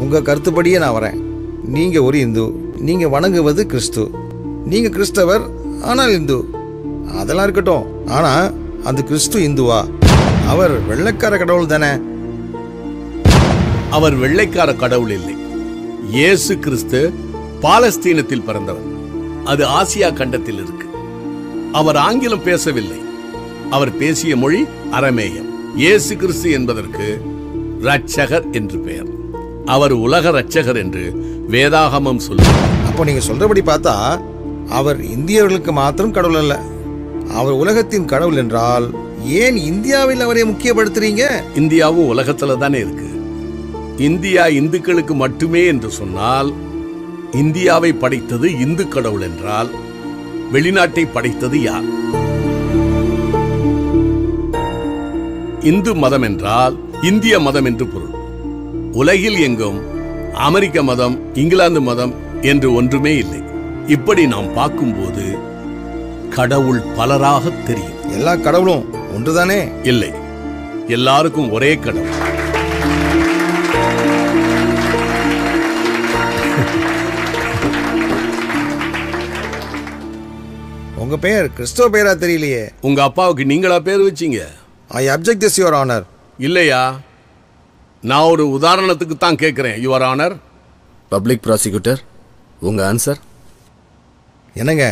உங்கள் கருத்துப்படியே நான் வரேன். நீங்கள் ஒரு இந்து, நீங்கள் வணங்குவது கிறிஸ்து, நீங்கள் கிறிஸ்தவர் ஆனால் இந்து. அதெல்லாம் இருக்கட்டும். ஆனால் அந்த கிறிஸ்து இந்துவா? அவர் வெள்ளைக்கார கடவுள் தானே? அவர் வெள்ளைக்கார கடவுள் இல்லை. இயேசு கிறிஸ்து பாலஸ்தீனத்தில் பிறந்தவர். அது ஆசியா கண்டத்தில் இருக்கு. அவர் ஆங்கிலம் பேசவில்லை. அவர் பேசிய மொழி அரமேயம். இயேசு கிறிஸ்து என்பதற்கு இரட்சகர் என்று பெயர். அவர் உலக இரட்சகர் என்று வேதாகமம் சொல்லுவார். அப்போ நீங்க சொல்றபடி பார்த்தா அவர் இந்தியர்களுக்கு மாத்திரம் கடவுள் அல்ல, அவர் உலகத்தின் கடவுள் என்றால் ஏன் இந்தியாவில் அவரை முக்கியப்படுத்துறீங்க? இந்தியாவும் உலகத்துல தானே இருக்கு. இந்தியா இந்துக்களுக்கு மட்டுமே என்று சொன்னால், இந்தியாவை படைத்தது இந்து கடவுள் என்றால் வெளிநாட்டை படைத்தது யார்? இந்து மதம் என்றால் இந்திய மதம் என்று பொருள். உலகில் எங்கும் அமெரிக்க மதம், இங்கிலாந்து மதம் என்று ஒன்றுமே இல்லை. இப்படி நாம் பார்க்கும்போது கடவுள் பலராக தெரியும். எல்லா கடவுளும் ஒன்றுதானே? இல்லை, எல்லாருக்கும் ஒரே கடவுள். உங்க பெயர் கிறிஸ்தவ பெயரா தெரியலையே. உங்க அப்பாவுக்கு நீங்களா பேர் வச்சீங்க? ஐ அப்ஜெக்ட் திஸ் யுவர் ஆனர். இல்லையா, நான் ஒரு உதாரணத்துக்கு தான் கேட்கிறேன். Your honour. பப்ளிக் ப்ராசிக்யூட்டர், உங்க ஆன்சர்? என்னங்க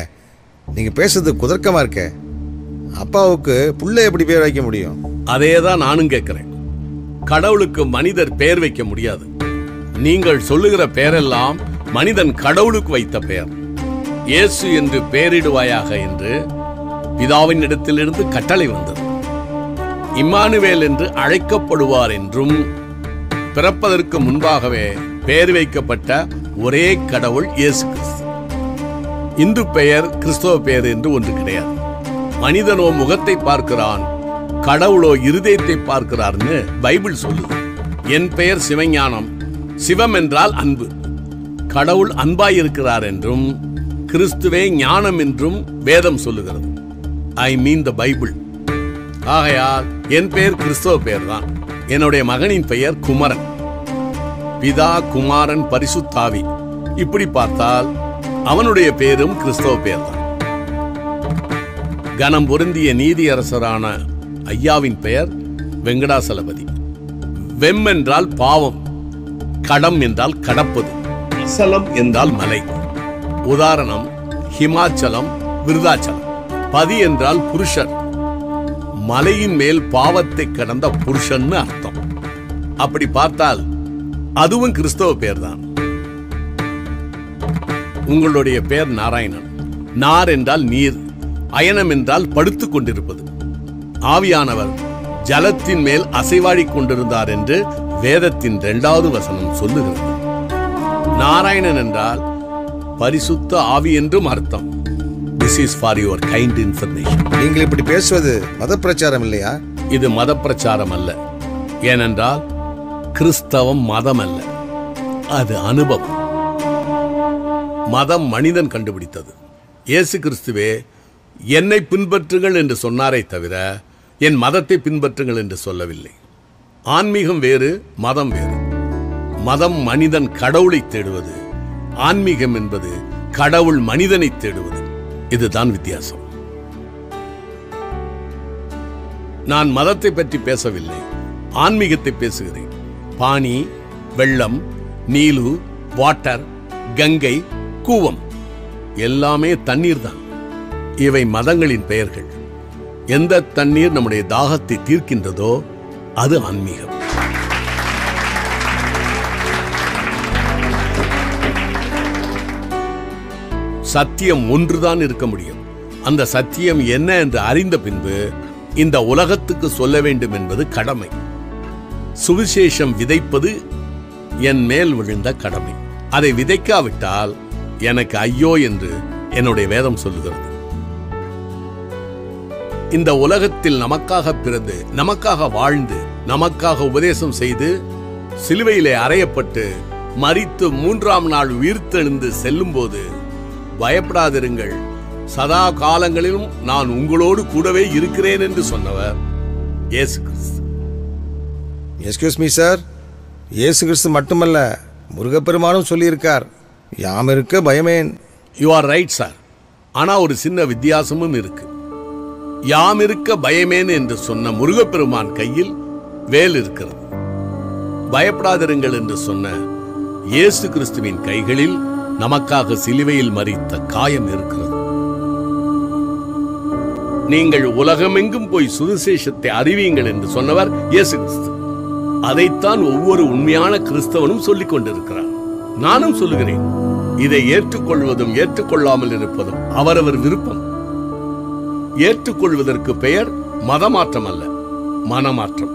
நீங்க பேசுறது குதர்க்கமா இருக்க. அப்பாவுக்கு புள்ள எப்படி பேர் வைக்க முடியும்? அதே தான் நானும் கேட்கிறேன். கடவுளுக்கு மனிதர் பெயர் வைக்க முடியாது. நீங்கள் சொல்லுகிற பெயரெல்லாம் மனிதன் கடவுளுக்கு வைத்த பெயர். இயேசு என்று பெயரிடுவாயாக என்று பிதாவின் இடத்திலிருந்து கட்டளை வந்தது. இம்மானுவேல் என்று அழைக்கப்படுவார் என்றும் பிறப்பதற்கு முன்பாகவே பெயர் வைக்கப்பட்ட ஒரே கடவுள் இயேசு கிறிஸ்து. இந்து பெயர் கிறிஸ்தவ பெயர் என்று ஒன்று கிடையாது. மனிதனோ முகத்தை பார்க்கிறான், கடவுளோ இருதயத்தை பார்க்கிறார்னு பைபிள் சொல்லுது. என் பெயர் சிவஞானம். சிவம் என்றால் அன்பு. கடவுள் அன்பாயிருக்கிறார் என்றும் கிறிஸ்துவே ஞானம் என்றும் வேதம் சொல்லுகிறது. ஐ மீன் த பைபிள். ஆகையால் என் பெயர் கிறிஸ்தவ பெயர் தான். என்னுடைய மகனின் பெயர் குமரன். பிதா, குமாரன், பரிசுத்தாவி. இப்படி பார்த்தால் அவனுடைய பெயரும் கிறிஸ்தவ பெயர் தான். கனம் பொருந்திய நீதியரசரான ஐயாவின் பெயர் வெங்கடாசலபதி. வெம் என்றால் பாவம், கடம் என்றால் கடப்பது, அசலம் என்றால் மலை. உதாரணம் ஹிமாச்சலம், விருதாச்சலம். பதி என்றால் புருஷர், மலையின் மேல் பாவத்தை கடந்த புருஷன்னு அர்த்தம். அப்படி பார்த்தால் அதுவும் கிறிஸ்தவ பெயர் தான். உங்களுடைய பெயர் நாராயணன். நார் என்றால் நீர், அயனம் என்றால் படுத்துக் கொண்டிருப்பது. ஆவியானவர் ஜலத்தின் மேல் அசைவாடிக் கொண்டிருந்தார் என்று வேதத்தின் 2வது வசனம் சொல்லுகிறது. நாராயணன் என்றால் பரிசுத்த ஆவி என்றும் அர்த்தம். This is for your kind information. நீங்கள் இப்படி பேசுவது மத பிரச்சாரம் இல்லையா? இது மத பிரச்சாரம் அல்ல. ஏனென்றால் கிறிஸ்தவம் மதம் அல்ல, அது அனுபவம். மதம் மனிதன் கண்டுபிடித்தது. இயேசு கிறிஸ்துவே என்னை பின்பற்றுங்கள் என்று சொன்னாரே தவிர என் மதத்தை பின்பற்றுங்கள் என்று சொல்லவில்லை. ஆன்மீகம் வேறு, மதம் வேறு. மதம் மனிதன் கடவுளை தேடுவது, ஆன்மீகம் என்பது கடவுள் மனிதனை தேடுவது. இதுதான் வித்தியாசம். நான் மதத்தை பற்றி பேசவில்லை, ஆன்மீகத்தை பேசுகிறேன். பானி, வெள்ளம், நீலு, வாட்டர், கங்கை, கூவம் எல்லாமே தண்ணீர் தான். இவை மதங்களின் பெயர்கள். எந்த தண்ணீர் நம்முடைய தாகத்தை தீர்க்கின்றதோ அது ஆன்மீகம். சத்தியம் ஒன்றுதான் இருக்க முடியும். அந்த சத்தியம் என்ன என்று அறிந்த பின்பு இந்த உலகத்துக்கு சொல்ல வேண்டும் என்பது கடமை. சுவிசேஷம் விதைப்பது என் மேல் விழுந்த கடமை. அதை விதைக்காவிட்டால் எனக்கு ஐயோ என்று என்னுடைய வேதம் சொல்லுகிறது. இந்த உலகத்தில் நமக்காக பிறந்து, நமக்காக வாழ்ந்து, நமக்காக உபதேசம் செய்து, சிலுவையிலே அறையப்பட்டு மரித்து 3ஆம் நாள் உயிர்த்தெழுந்து செல்லும் போது பயப்படாதிருங்கள், சதா காலங்களிலும் நான் உங்களோடு கூடவே இருக்கிறேன் என்று சொன்னவர் இயேசு கிறிஸ்து. எஸ்கியூஸ் மீ சார், இயேசு கிறிஸ்து மட்டுமல்ல, முருகப்பெருமானும் சொல்லியிருக்கார், யாம் இருக்க பயமேன். You are right sir. ஆனா ஒரு சின்ன வித்தியாசமும் இருக்கு. யாம் இருக்க பயமேன் என்று சொன்ன முருகப்பெருமான் கையில் வேல் இருக்கிறது. பயப்படாதிருங்கள் என்று சொன்ன இயேசு கிறிஸ்துவின் கைகளில் நமக்காக சிலுவையில் மரித்த காயம் இருக்கிறது. நீங்கள் உலகமெங்கும் போய் சுவிசேஷத்தை அறிவியுங்கள் என்று சொன்னவர் இயேசு கிறிஸ்து. அதைத்தான் ஒவ்வொரு உண்மையான கிறிஸ்தவனும் சொல்லிக் கொண்டிருக்கிறார். நானும் சொல்லுகிறேன். இதை ஏற்றுக்கொள்வதும் ஏற்றுக்கொள்ளாமல் இருப்பதும் அவரவர் விருப்பம். ஏற்றுக்கொள்வதற்கு பெயர் மதமாற்றம் அல்ல, மனமாற்றம்.